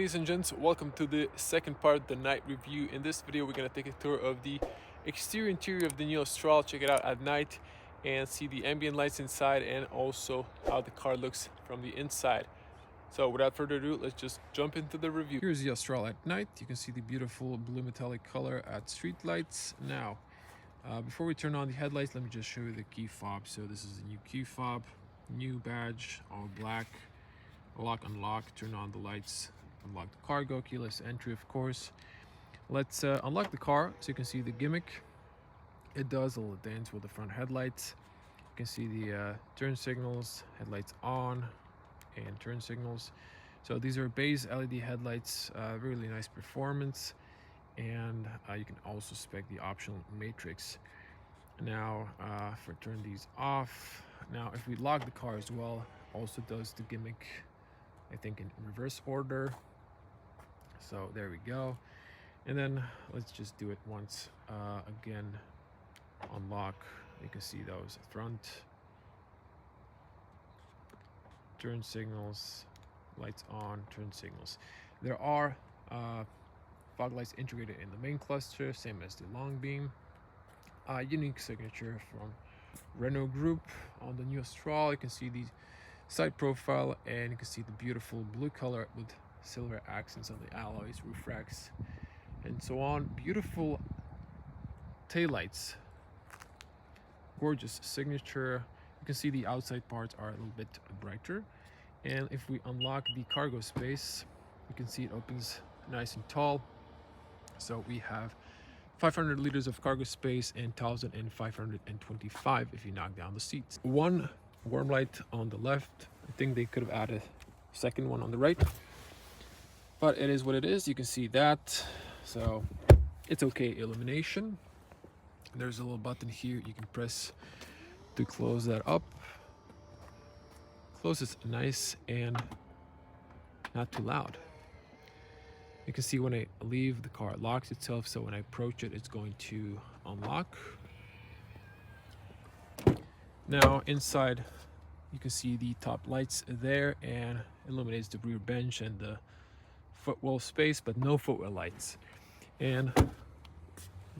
Ladies and gents, welcome to the second part of the night review. In this video, we're going to take a tour of the exterior interior of the Renault Austral, check it out at night and see the ambient lights inside and also how the car looks from the inside. So without further ado, let's just jump into the review. Here's the Austral at night. You can see the beautiful blue metallic color at street lights. Now, before we turn on the headlights, let me just show you the key fob. So this is a new key fob, new badge, all black. Lock, unlock, turn on the lights, unlock the cargo, keyless entry, of course. Let's unlock the car so you can see the gimmick. It does a little dance with the front headlights. You can see the turn signals, headlights on, and turn signals. So these are base LED headlights, really nice performance, and you can also spec the optional matrix. Now, if we turn these off, now if we lock the car as well, also does the gimmick, I think in reverse order. So there we go. And then let's just do it once again. Unlock, you can see those front turn signals, lights on, turn signals. There are fog lights integrated in the main cluster, same as the long beam. Unique signature from Renault Group on the new Austral. You can see the side profile and you can see the beautiful blue color with silver accents on the alloys, roof racks, and so on. Beautiful taillights, gorgeous signature. You can see the outside parts are a little bit brighter, and if we unlock the cargo space, you can see it opens nice and tall. So we have 500 liters of cargo space and 1,525 if you knock down the seats. One warm light on the left. I think they could have added a second one on the right, but it is what it is. You can see that, so it's okay illumination. There's a little button here you can press to close that up. Closes nice and not too loud. You can see when I leave, the car locks itself, so when I approach it, it's going to unlock. Now inside, you can see the top lights there and illuminates the rear bench and the footwell space, but no footwell lights. And I'm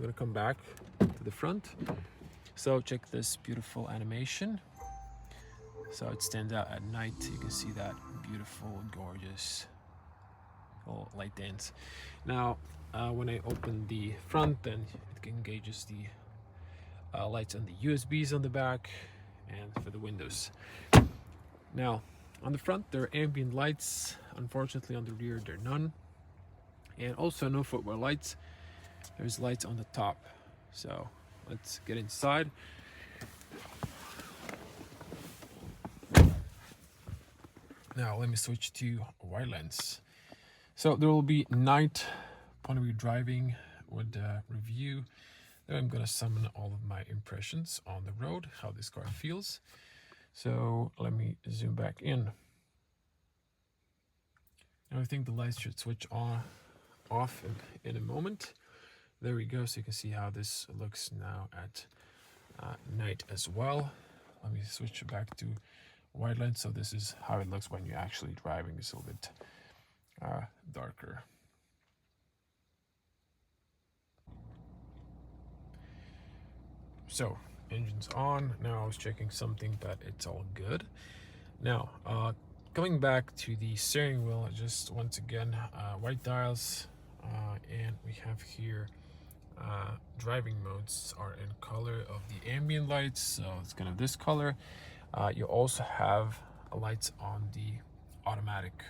gonna come back to the front. So check this beautiful animation. So it stands out at night. You can see that beautiful, gorgeous little light dance. Now, when I open the front, then it engages the lights on the USBs on the back and for the windows. Now on the front there are ambient lights. Unfortunately on the rear there are none, and also no footwell lights. There's lights on the top. So let's get inside. Now let me switch to wide lens. So there will be night point of view driving with the review. Then I'm gonna summon all of my impressions on the road, how this car feels. So let me zoom back in. Now I think the lights should switch off in a moment. There we go. So you can see how this looks now at night as well. Let me switch back to wide lens. So this is how it looks when you're actually driving. It's a little bit darker. So engine's on. Now I was checking something, but it's all good. Now coming back to the steering wheel, just once again white dials, and we have here driving modes are in color of the ambient lights, so it's kind of this color. You also have lights on the automatic,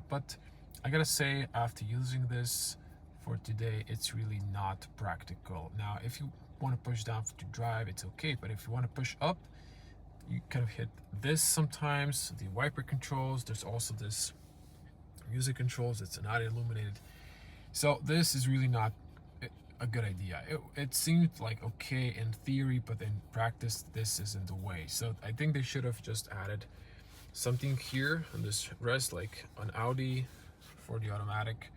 but I gotta say, after using this for today, it's really not practical. Now if you want to push down to drive, it's okay, but if you want to push up, you kind of hit this sometimes. The wiper controls, there's also this music controls, it's not illuminated. So this is really not a good idea. It seemed like okay in theory, but in practice this isn't the way. So I think they should have just added something here on this rest, like an Audi for the automatic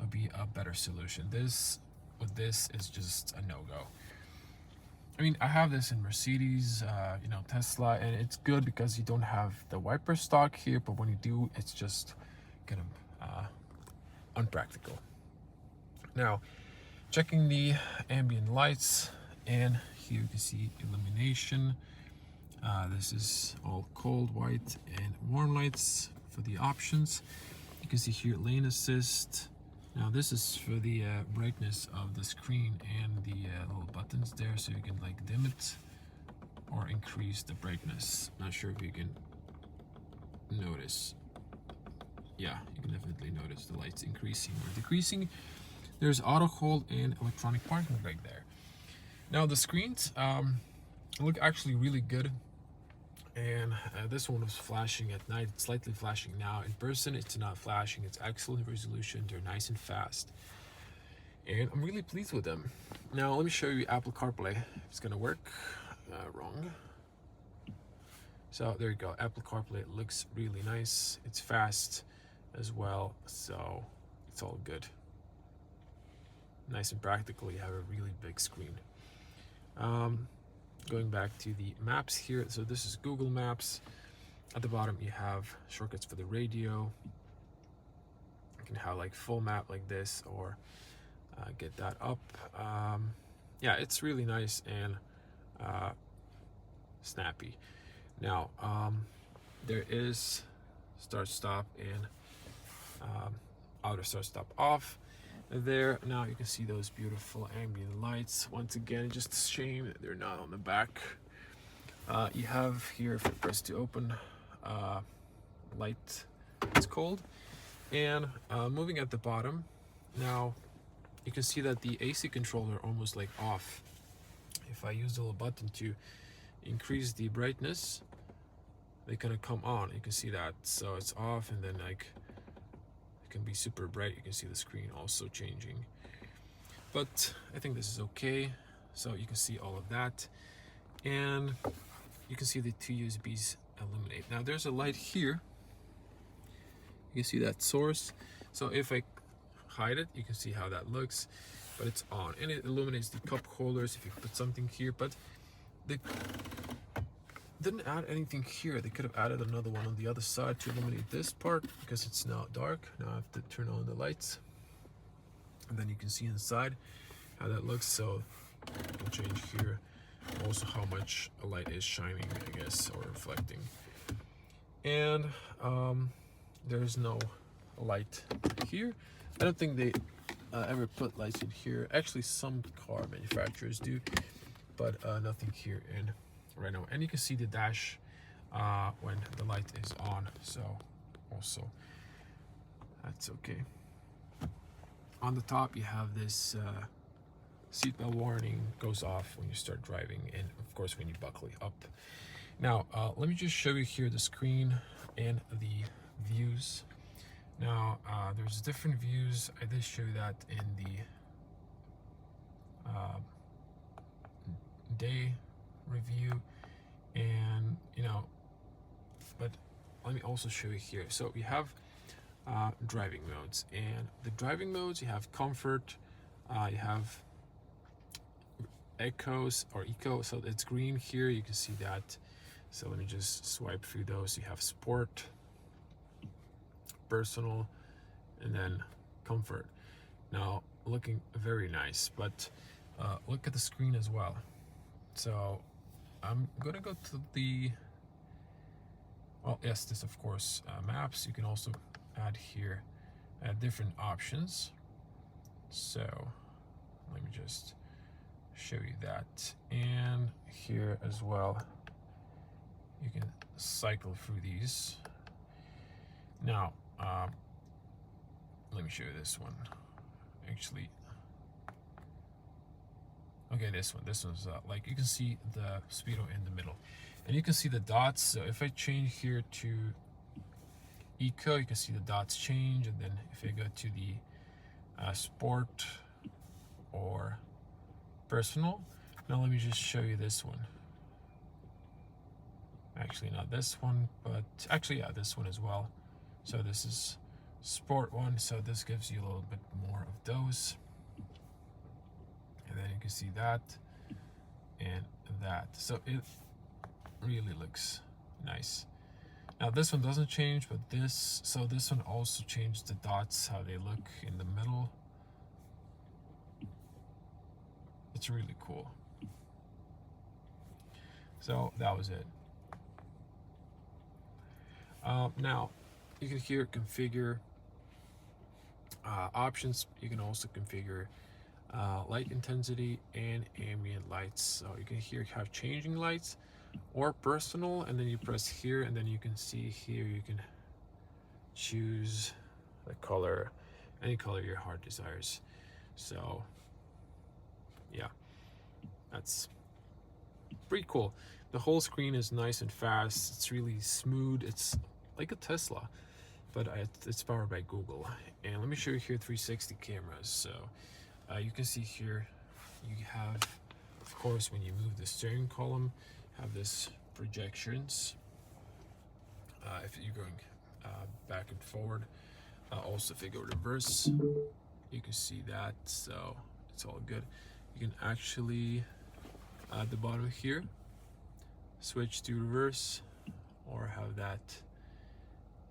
would be a better solution. This is just a no-go. I mean, I have this in Mercedes, Tesla, and it's good because you don't have the wiper stock here, but when you do, it's just kind of unpractical. Now, checking the ambient lights, and here you can see illumination. This is all cold, white, and warm lights for the options. You can see here lane assist. Now this is for the brightness of the screen and the little buttons there, so you can like dim it or increase the brightness. Not sure if you can notice. Yeah, you can definitely notice the lights increasing or decreasing. There's auto hold and electronic parking brake there. Now the screens look actually really good, and this one was flashing at night. It's slightly flashing now. In person, it's not flashing. It's excellent resolution. They're nice and fast, and I'm really pleased with them. Now let me show you Apple CarPlay. If it's gonna work. Wrong. So there you go. Apple CarPlay looks really nice. It's fast as well, so it's all good. Nice and practical. You have a really big screen. Going back to the maps here, so this is Google Maps. At the bottom you have shortcuts for the radio. You can have like full map like this, or get that up. Yeah, it's really nice and snappy. Now there is start stop and auto start stop off there. Now you can see those beautiful ambient lights. Once again, just a shame that they're not on the back. You have here, if you press to open, light, it's cold. And moving at the bottom, now you can see that the AC controller almost like off. If I use the little button to increase the brightness, they kind of come on. You can see that. So it's off, and then like it can be super bright. You can see the screen also changing, but I think this is okay. So you can see all of that, and you can see the two USBs illuminate. Now there's a light here. You can see that source. So if I hide it, you can see how that looks, but it's on, and it illuminates the cup holders if you put something here. But they didn't add anything here. They could have added another one on the other side to illuminate this part, because it's now dark. Now I have to turn on the lights, and then you can see inside how that looks. So you can change here also how much a light is shining, I guess, or reflecting. And there's no light here. I don't think they ever put lights in here. Actually, some car manufacturers do, but nothing here in right now. And you can see the dash when the light is on, so also that's okay. On the top you have this seatbelt warning, goes off when you start driving, and of course when you buckle up. Now let me just show you here the screen and the views. Now there's different views. I did show you that in the day review, and but let me also show you here. So we have driving modes, and the driving modes, you have comfort, you have echoes or eco, so it's green here, you can see that. So let me just swipe through those. You have sport, personal, and then comfort. Now looking very nice, but look at the screen as well. So I'm gonna go to the, well, yes, this of course maps. You can also add here different options. So let me just show you that, and here as well you can cycle through these. Now let me show you this one. Actually, okay, this one's like, you can see the speedo in the middle, and you can see the dots. So if I change here to eco, you can see the dots change, and then if I go to the sport or personal. Now let me just show you this one. Actually not this one, but actually yeah, this one as well. So this is sport one, so this gives you a little bit more of those, and then you can see that and that. So it really looks nice. Now this one doesn't change, but this one also changed the dots, how they look in the middle. It's really cool. So that was it. Now you can here configure options. You can also configure light intensity and ambient lights. So you can here have changing lights or personal, and then you press here, and then you can see here you can choose the color, any color your heart desires. So yeah, that's pretty cool. The whole screen is nice and fast. It's really smooth. It's like a Tesla, but it's powered by Google. And let me show you here 360 cameras. So you can see here you have, of course, when you move the steering column, have this projections. If you're going back and forward, also if you go reverse, you can see that. So it's all good. You can actually at the bottom here switch to reverse or have that,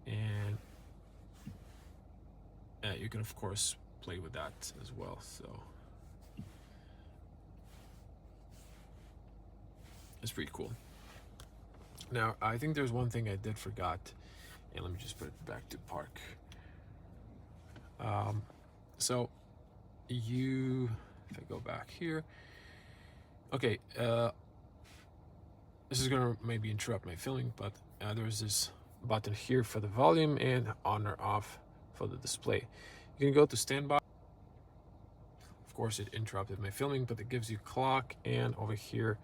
and you can of course play with that as well. So it's pretty cool. Now I think there's one thing I did forgot, and let me just put it back to park. So if I go back here, okay, this is gonna maybe interrupt my filming, but there's this button here for the volume and on or off for the display. You can go to standby. Of course it interrupted my filming, but it gives you clock, and over here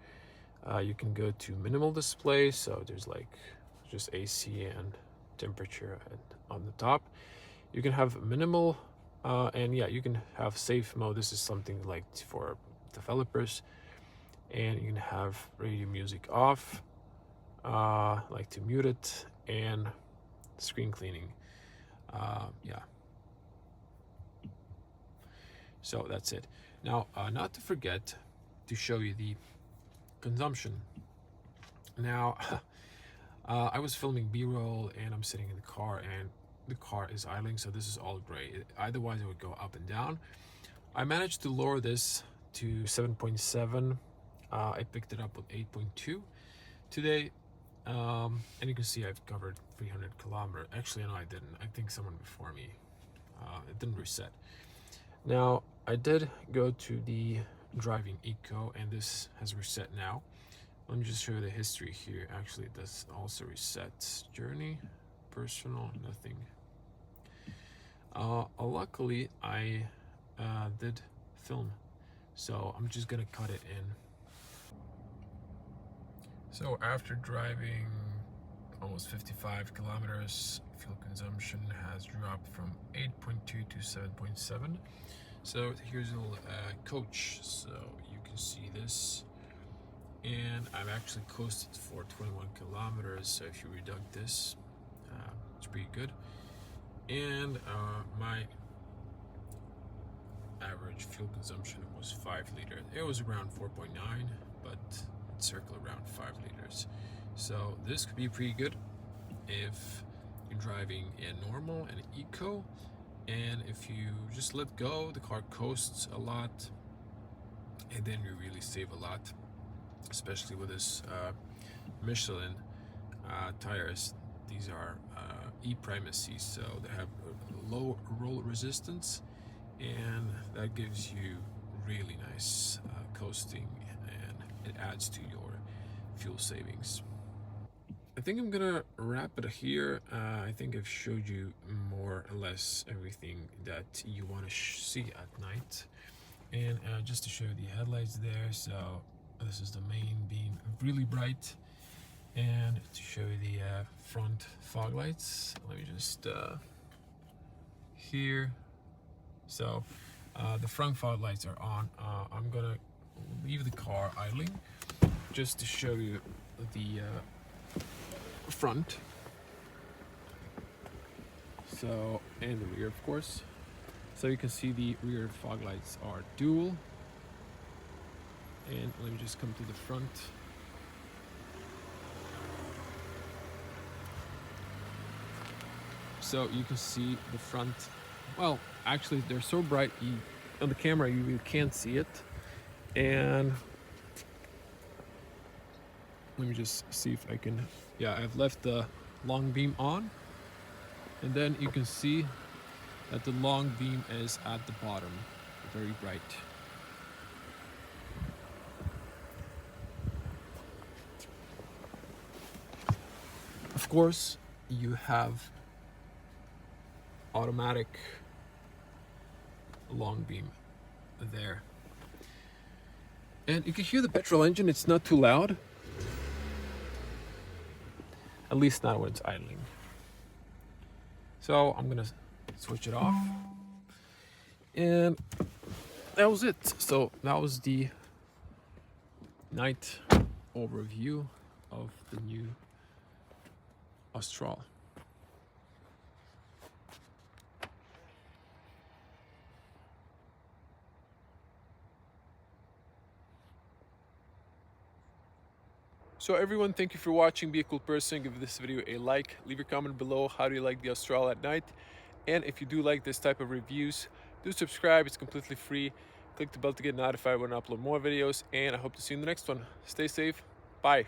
you can go to minimal display. So there's like just AC and temperature on the top. You can have minimal and yeah, you can have safe mode. This is something like for developers. And you can have radio music off, like to mute it, and screen cleaning. Yeah. So that's it. Now, not to forget to show you the consumption. Now, I was filming B-roll and I'm sitting in the car and the car is idling, so this is all gray. Otherwise it would go up and down. I managed to lower this to 7.7. I picked it up with 8.2 today, and you can see I've covered 300 kilometers. Actually, no, I didn't. I think someone before me. It didn't reset. Now, I did go to the driving eco, and this has reset now. Let me just show you the history here. Actually, it does also reset. Journey, personal, nothing. Luckily, I did film, so I'm just gonna cut it in. So after driving almost 55 kilometers, fuel consumption has dropped from 8.2 to 7.7. So here's a little coach, so you can see this. And I've actually coasted for 21 kilometers, so if you deduct this, it's pretty good. And my average fuel consumption was 5 liters. It was around 4.9, but circle around 5 liters. So this could be pretty good if you're driving in normal and eco, and if you just let go, the car coasts a lot, and then you really save a lot, especially with this Michelin tires. These are e-primacy, so they have low roll resistance, and that gives you really nice coasting, and it adds to your fuel savings. I think I'm gonna wrap it here. I think I've showed you more or less everything that you want to see at night, and just to show you the headlights there. So this is the main beam, really bright, and to show you the front fog lights, let me just here. So the front fog lights are on. I'm gonna leave the car idling just to show you the front, so, and the rear of course. So you can see the rear fog lights are dual, and let me just come to the front. so you can see the front. Well, actually they're so bright on the camera you really can't see it. And let me just see if I can, yeah, I've left the long beam on, and then you can see that the long beam is at the bottom, very bright. Of course, you have automatic long beam there. And you can hear the petrol engine, it's not too loud. At least not when it's idling. So I'm gonna switch it off. And that was it. So that was the night overview of the new Austral. So everyone, thank you for watching. Be a cool person, give this video a like, leave your comment below. How do you like the Austral at night? And if you do like this type of reviews, do subscribe, it's completely free. Click the bell to get notified when I upload more videos, and I hope to see you in the next one. Stay safe, bye.